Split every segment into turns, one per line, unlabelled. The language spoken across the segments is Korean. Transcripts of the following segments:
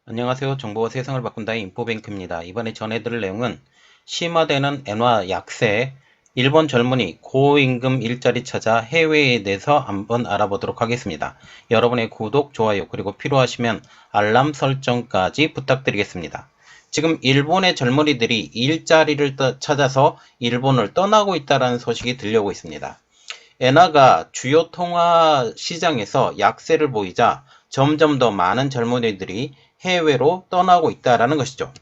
안녕하세요. 정보가 세상을 바꾼다의 인포뱅크입니다. 이번에 전해드릴 내용은 심화되는 엔화 약세, 일본 젊은이 고임금 일자리 찾아 해외에 대해서 한번 알아보도록 하겠습니다. 여러분의 구독, 좋아요, 그리고 필요하시면 알람 설정까지 부탁드리겠습니다. 지금 일본의 젊은이들이 일자리를 찾아서 일본을 떠나고 있다는 소식이 들려오고 있습니다. 엔화가 주요 통화 시장에서 약세를 보이자 점점 더 많은 젊은이들이 해외로 떠나고 있다는 것이죠.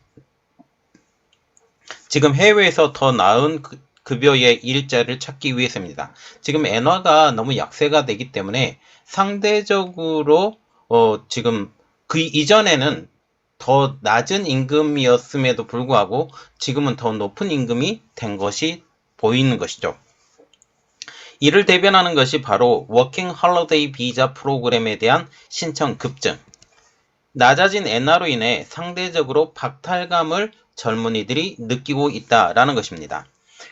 지금 해외에서 더 나은 급여의 일자리를 찾기 위해서입니다. 지금 엔화가 너무 약세가 되기 때문에 상대적으로 지금 그 이전에는 더 낮은 임금이었음에도 불구하고 지금은 더 높은 임금이 된 것이 보이는 것이죠. 이를 대변하는 것이 바로 워킹 홀리데이 비자 프로그램에 대한 신청 급증. 낮아진 엔화로 인해 상대적으로 박탈감을 젊은이들이 느끼고 있다라는 것입니다.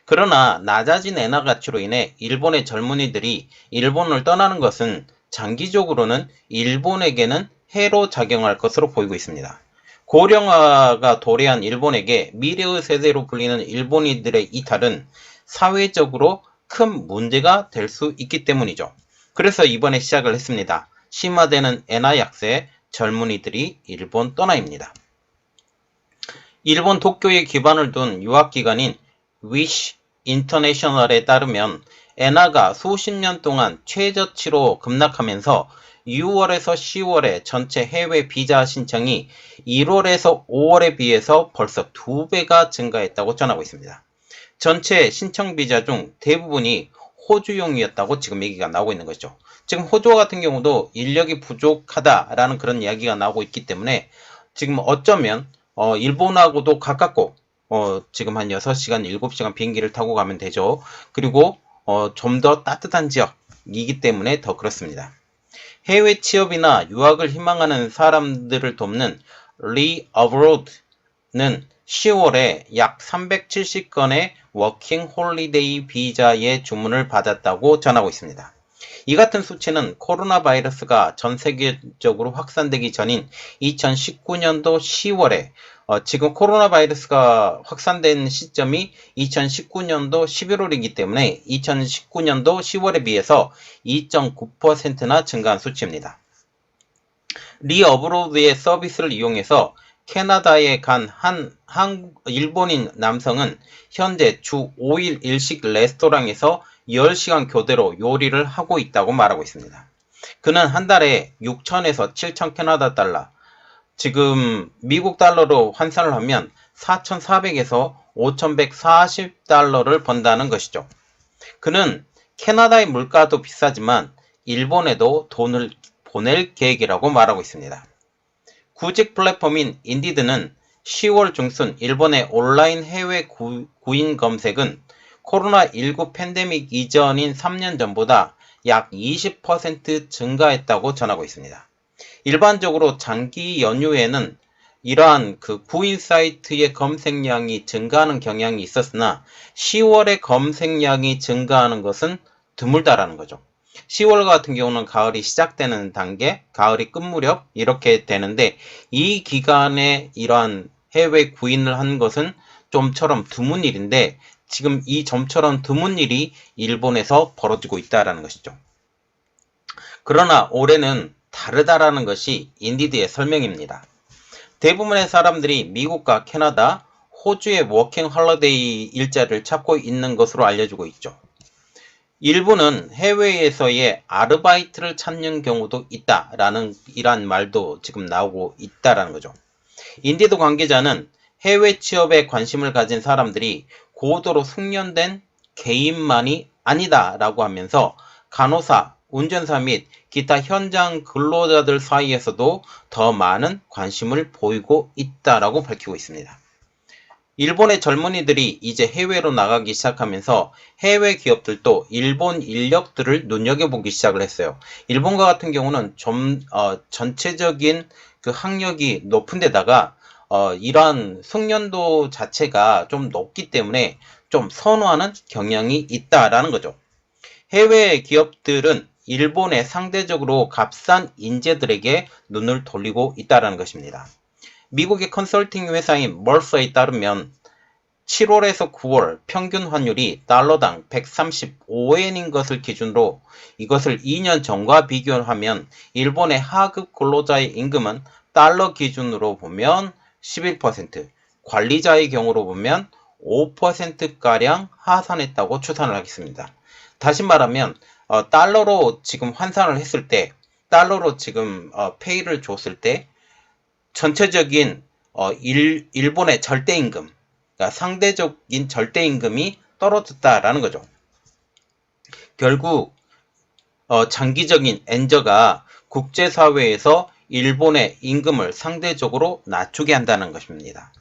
그러나 낮아진 엔화 가치로 인해 일본의 젊은이들이 일본을 떠나는 것은 장기적으로는 일본에게는 해로 작용할 것으로 보이고 있습니다. 고령화가 도래한 일본에게 미래의 세대로 불리는 일본인들의 이탈은 사회적으로 큰 문제가 될 수 있기 때문이죠. 그래서 이번에 시작을 했습니다. 심화되는 엔화 약세, 젊은이들이 일본 떠나입니다. 일본 도쿄에 기반을 둔 유학기관인 위시 인터내셔널에 따르면 엔화가 수십 년 동안 최저치로 급락하면서 6월에서 10월에 전체 해외 비자 신청이 1월에서 5월에 비해서 벌써 2배가 증가했다고 전하고 있습니다. 전체 신청 비자 중 대부분이 호주용이었다고 지금 얘기가 나오고 있는 것이죠. 지금 호주 같은 경우도 인력이 부족하다라는 그런 이야기가 나오고 있기 때문에 지금 어쩌면 일본하고도 가깝고 지금 한 6시간, 7시간 비행기를 타고 가면 되죠. 그리고 좀 더 따뜻한 지역이기 때문에 더 그렇습니다. 해외 취업이나 유학을 희망하는 사람들을 돕는 리어브로드는 10월에 약 370건의 워킹 홀리데이 비자의 주문을 받았다고 전하고 있습니다. 이 같은 수치는 코로나 바이러스가 전 세계적으로 확산되기 전인 2019년도 10월에 지금 코로나 바이러스가 확산된 시점이 2019년도 11월이기 때문에 2019년도 10월에 비해서 2.9%나 증가한 수치입니다. 리어브로드의 서비스를 이용해서 캐나다에 간 일본인 남성은 현재 주 5일 일식 레스토랑에서 10시간 교대로 요리를 하고 있다고 말하고 있습니다. 그는 한 달에 6천에서 7천 캐나다 달러, 지금 미국 달러로 환산을 하면 4,400에서 5,140달러를 번다는 것이죠. 그는 캐나다의 물가도 비싸지만 일본에도 돈을 보낼 계획이라고 말하고 있습니다. 구직 플랫폼인 인디드는 10월 중순 일본의 온라인 해외 구인 검색은 코로나19 팬데믹 이전인 3년 전보다 약 20% 증가했다고 전하고 있습니다. 일반적으로 장기 연휴에는 이러한 구인 사이트의 검색량이 증가하는 경향이 있었으나 10월에 검색량이 증가하는 것은 드물다라는 거죠. 10월 같은 경우는 가을이 시작되는 단계, 가을이 끝 무렵 이렇게 되는데 이 기간에 이러한 해외 구인을 한 것은 좀처럼 드문 일인데 지금 이 좀처럼 드문 일이 일본에서 벌어지고 있다는 것이죠. 그러나 올해는 다르다라는 것이 인디드의 설명입니다. 대부분의 사람들이 미국과 캐나다, 호주의 워킹 홀리데이 일자리를 찾고 있는 것으로 알려지고 있죠. 일부는 해외에서의 아르바이트를 찾는 경우도 있다라는 이란 말도 지금 나오고 있다라는 거죠. 인디드 관계자는 해외 취업에 관심을 가진 사람들이 고도로 숙련된 개인만이 아니다라고 하면서 간호사, 운전사 및 기타 현장 근로자들 사이에서도 더 많은 관심을 보이고 있다라고 밝히고 있습니다. 일본의 젊은이들이 이제 해외로 나가기 시작하면서 해외 기업들도 일본 인력들을 눈여겨보기 시작을 했어요. 일본과 같은 경우는 전체적인 그 학력이 높은 데다가 이러한 숙련도 자체가 좀 높기 때문에 좀 선호하는 경향이 있다라는 거죠. 해외 기업들은 일본의 상대적으로 값싼 인재들에게 눈을 돌리고 있다는 것입니다. 미국의 컨설팅 회사인 멀서에 따르면 7월에서 9월 평균 환율이 달러당 135엔인 것을 기준으로 이것을 2년 전과 비교하면 일본의 하급 근로자의 임금은 달러 기준으로 보면 11%, 관리자의 경우로 보면 5%가량 하산했다고 추산을 하겠습니다. 다시 말하면 달러로 지금 환산을 했을 때, 달러로 지금 페이를 줬을 때 전체적인 일본의 절대임금, 그러니까 상대적인 절대임금이 떨어졌다라는 거죠. 결국 장기적인 엔저가 국제사회에서 일본의 임금을 상대적으로 낮추게 한다는 것입니다.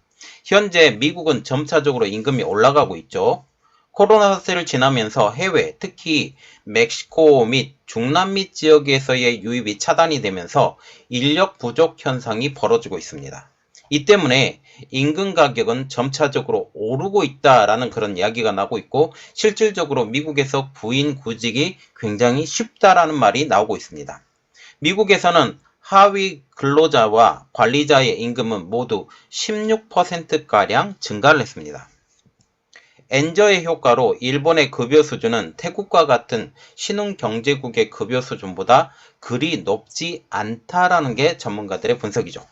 현재 미국은 점차적으로 임금이 올라가고 있죠. 코로나 사태를 지나면서 해외, 특히 멕시코 및 중남미 지역에서의 유입이 차단이 되면서 인력 부족 현상이 벌어지고 있습니다. 이 때문에 임금 가격은 점차적으로 오르고 있다라는 그런 이야기가 나오고 있고, 실질적으로 미국에서 구인 구직이 굉장히 쉽다라는 말이 나오고 있습니다. 미국에서는 하위 근로자와 관리자의 임금은 모두 16%가량 증가를 했습니다. 엔저의 효과로 일본의 급여 수준은 태국과 같은 신흥경제국의 급여 수준보다 그리 높지 않다라는 게 전문가들의 분석이죠.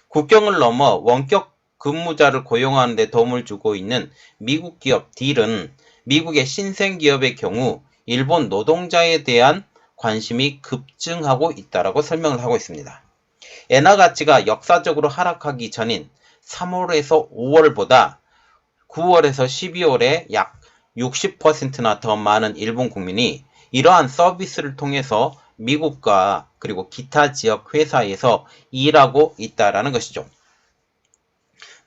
국경을 넘어 원격 근무자를 고용하는 데 도움을 주고 있는 미국 기업 딜은 미국의 신생 기업의 경우 일본 노동자에 대한 관심이 급증하고 있다라고 설명을 하고 있습니다. 엔화 가치가 역사적으로 하락하기 전인 3월에서 5월보다 9월에서 12월에 약 60%나 더 많은 일본 국민이 이러한 서비스를 통해서 미국과 그리고 기타 지역 회사에서 일하고 있다라는 것이죠.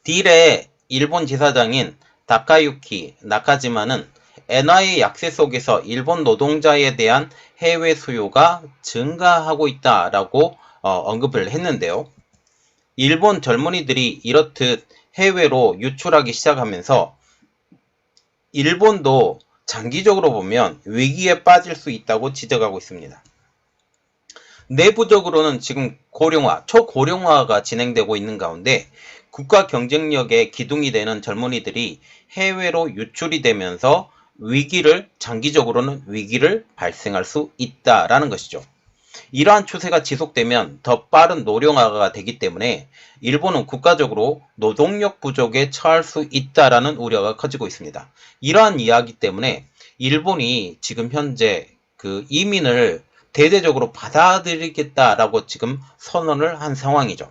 딜의 일본 지사장인 다카유키 나카지마는 엔화의 약세 속에서 일본 노동자에 대한 해외 수요가 증가하고 있다라고 언급을 했는데요. 일본 젊은이들이 이렇듯 해외로 유출하기 시작하면서 일본도 장기적으로 보면 위기에 빠질 수 있다고 지적하고 있습니다. 내부적으로는 지금 고령화, 초고령화가 진행되고 있는 가운데 국가 경쟁력의 기둥이 되는 젊은이들이 해외로 유출이 되면서 장기적으로는 위기를 발생할 수 있다라는 것이죠. 이러한 추세가 지속되면 더 빠른 노령화가 되기 때문에 일본은 국가적으로 노동력 부족에 처할 수 있다라는 우려가 커지고 있습니다. 이러한 이야기 때문에 일본이 지금 현재 그 이민을 대대적으로 받아들이겠다라고 지금 선언을 한 상황이죠.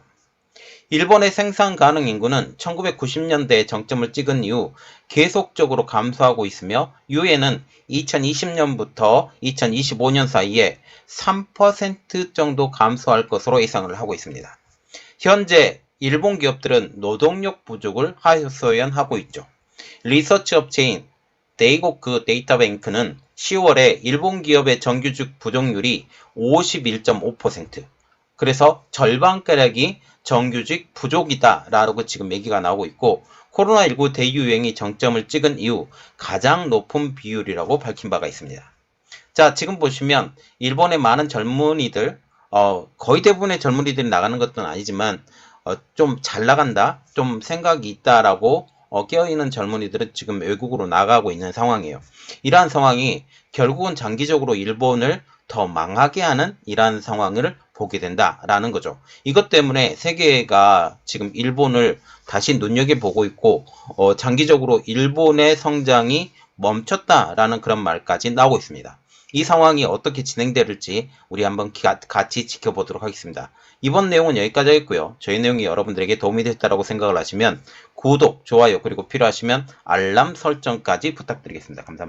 일본의 생산 가능 인구는 1990년대에 정점을 찍은 이후 계속적으로 감소하고 있으며 유엔은 2020년부터 2025년 사이에 3% 정도 감소할 것으로 예상을 하고 있습니다. 현재 일본 기업들은 노동력 부족을 하소연하고 있죠. 리서치 업체인 데이고크 데이터뱅크는 10월에 일본 기업의 정규직 부족률이 51.5%, 그래서 절반가량이 정규직 부족이다 라고 지금 얘기가 나오고 있고, 코로나19 대유행이 정점을 찍은 이후 가장 높은 비율이라고 밝힌 바가 있습니다. 자, 지금 보시면 일본의 많은 젊은이들, 거의 대부분의 젊은이들이 나가는 것은 아니지만 좀 잘 나간다, 좀 생각이 있다라고 깨어있는 젊은이들은 지금 외국으로 나가고 있는 상황이에요. 이러한 상황이 결국은 장기적으로 일본을 더 망하게 하는 이러한 상황을 보게 된다라는 거죠. 이것 때문에 세계가 지금 일본을 다시 눈여겨보고 있고 장기적으로 일본의 성장이 멈췄다라는 그런 말까지 나오고 있습니다. 이 상황이 어떻게 진행될지 우리 한번 같이 지켜보도록 하겠습니다. 이번 내용은 여기까지 하겠고요. 저희 내용이 여러분들에게 도움이 됐다고 생각을 하시면 구독, 좋아요, 그리고 필요하시면 알람 설정까지 부탁드리겠습니다. 감사합니다.